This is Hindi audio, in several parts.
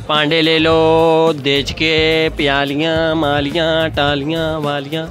पांडे ले लो, देच के प्यालियाँ मालियाँ टालियाँ वालियाँ।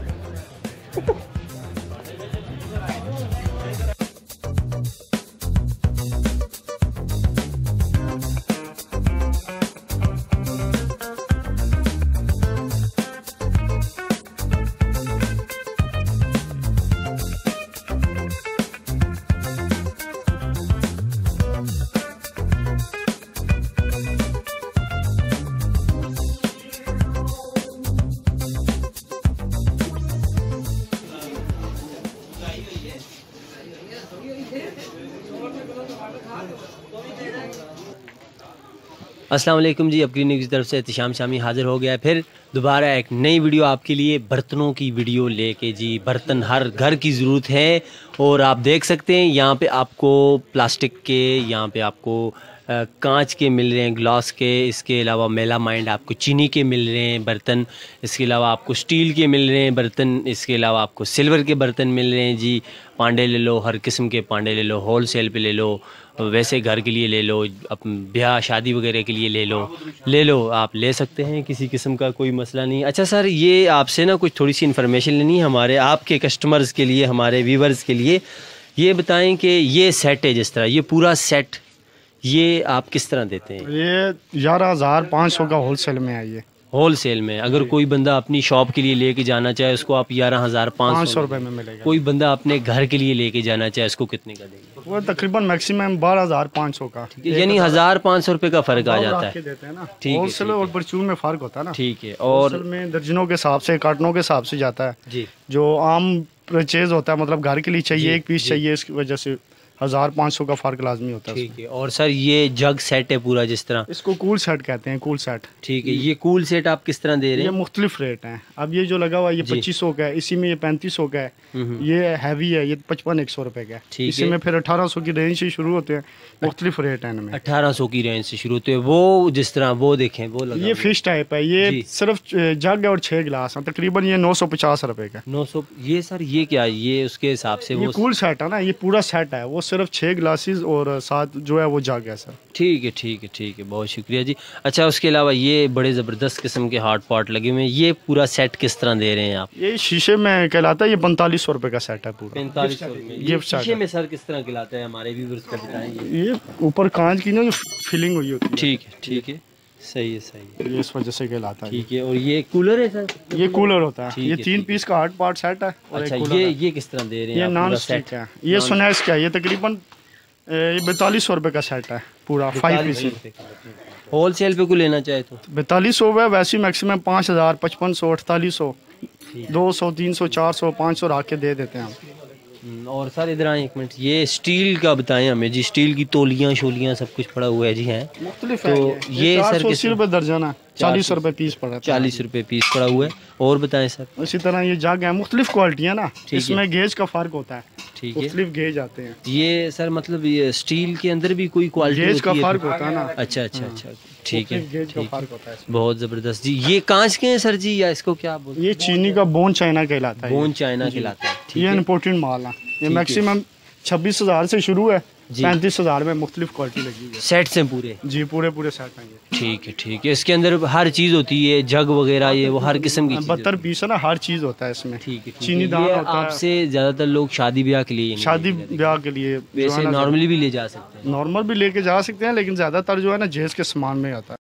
अस्सलाम वालेकुम जी, अपनी न्यूज़ की तरफ से एहतिशाम शामी हाज़िर हो गया है फिर दोबारा एक नई वीडियो आपके लिए, बर्तनों की वीडियो लेके जी। बर्तन हर घर की ज़रूरत है और आप देख सकते हैं यहाँ पे आपको प्लास्टिक के, यहाँ पे आपको कांच के मिल रहे हैं, ग्लास के, इसके अलावा मेलामाइंड आपको चीनी के मिल रहे हैं बर्तन, इसके अलावा आपको स्टील के मिल रहे हैं बर्तन, इसके अलावा आपको सिल्वर के बर्तन मिल रहे हैं जी। पांडे ले लो, हर किस्म के पांडे ले लो, होल सेल पे ले लो, वैसे घर के लिए ले लो, ब्याह शादी वगैरह के लिए ले लो, आप ले सकते हैं, किसी किस्म का कोई मसला नहीं। अच्छा सर, ये आपसे ना कुछ थोड़ी सी इन्फॉर्मेशन लेनी है हमारे आपके कस्टमर्स के लिए, हमारे व्यूवर्स के लिए। ये बताएं कि ये सेट है, जिस तरह ये पूरा सेट, ये आप किस तरह देते हैं? ये 11,500 का होल सेल में है। ये होल सेल में अगर कोई बंदा अपनी शॉप के लिए लेके जाना चाहे उसको आप 11,500 रुपये में मिलेगा। कोई बंदा अपने घर के लिए लेके जाना चाहे उसको कितने का देंगे? वो तकरीबन मैक्सिमम 12,500 का, यानी 1,500 रुपये का फ़र्क आ जाता है। देते हैं ना, ठीक है। होलसेल और परचून में फ़र्क होता है ना। ठीक है। और में दर्जनों के हिसाब से, कार्टनों के हिसाब से जाता है जी। जो आम परचेज होता है, मतलब घर के लिए चाहिए, एक पीस चाहिए, इसकी वजह से 1,500 का फ़र्क लाजमी होता है। ठीक है। और सर ये जग सेट है पूरा, जिस तरह इसको कूल सेट कहते हैं, कूल सेट। ठीक है। ये कूल सेट आप किस तरह दे रहे ये हैं? मुख्तलिफ रेट हैं। अब ये जो लगा हुआ है ये 2500 का है, इसी में ये 3500 का है, ये हैवी है, ये 55-100 रुपए का है। इसी में फिर 1800 की रेंज से शुरू होते हैं, मुख्तलिफ रेट हैं इनमें। 1800 की रेंज से शुरू होते हैं। वो जिस तरह वो देखें, वो लगा ये फिश टाइप है, ये सिर्फ जग है और 6 गिलास हैं, तकरीबन ये 950 रुपए का। 900। ये सर ये क्या, ये उसके हिसाब से ये वो कूल सेट है ना, ये पूरा सेट है, वो सिर्फ 6 गिलासेस और साथ जो है वो जग है सर। ठीक है, ठीक है, ठीक है, बहुत शुक्रिया जी। अच्छा, उसके अलावा ये बड़े ज़बरदस्त किस्म के हार्ड पॉट लगे हुए हैं, ये पूरा सेट किस तरह दे रहे हैं आप? ये शीशे में कहलाता है, ये 4500 रुपए का सेट है पूरा। 4500 में ये शीशे में सर किस तरह खिलाता है, हमारे व्यूअर्स को बताएं। ये ऊपर कांच की ना जो फिलिंग हुई होती है। ठीक है, ठीक है, सही है, सही है, ये इस वजह से कहलाता है। ठीक है। और ये कूलर है सर? ये कूलर होता है, ये 3 पीस का हार्ड पार्ट सेट है। अच्छा, ये किस तरह दे रहे हैं? ये नॉन स्टिक है, ये स्नैक्स का, ये तकरीबन 4200 रुपए का सेट है पूरा, 5 पीस। होल सेल पे को लेना चाहे तो 4200 है, वैसे मैक्सिमम 5000, 5500, 4800, 200, 300, 400, 500 रख के दे देते हैं हम। और सर इधर आए एक मिनट, ये स्टील का बताएं हमें जी। स्टील की तोलियां शोलियां सब कुछ पड़ा हुआ है जी। हैं मुख्तलिफ तो है। ये सर 480 रुपए दर्जन है, 40 रुपए पीस पड़ा है। 40 रुपए पीस पड़ा हुआ है। और बताएं सर। इसी तरह ये जग है, मुख्तलिफ क्वालिटी है ना, इसमें गेज का फर्क होता है। ठीक है। मुख्तलिफ गेज आते हैं। ये सर मतलब ये स्टील के अंदर भी कोई क्वालिटी गेज का फर्क होता है ना। अच्छा अच्छा अच्छा, ठीक है, गेज का फर्क होता है। बहुत ज़बरदस्त जी। ये कांच के हैं सर जी, या इसको क्या बोलते हैं? ये चीनी का बोन चाइना कहलाता है। बोन चाइना कहलाता है। ये इम्पोर्टेंट माल है। ये मैक्सिमम 26,000 से शुरू है, 35,000 में मुख्तलिफ क्वालिटी लगी है। सेट से पूरे जी, पूरे सेट हैं ये। ठीक है, ठीक है। इसके अंदर हर चीज़ होती है, जग वगैरह, ये वो हर किस्म की 72 पीस है ना, हर चीज़ होता है इसमें। ठीक है। चीनी दान होता है। आपसे ज़्यादातर लोग शादी ब्याह के लिए, शादी ब्याह के लिए, वैसे नॉर्मली भी ले जा सकते हैं। नॉर्मल भी लेके जा सकते हैं, लेकिन ज़्यादातर जो है ना जेज के सामान में आता है।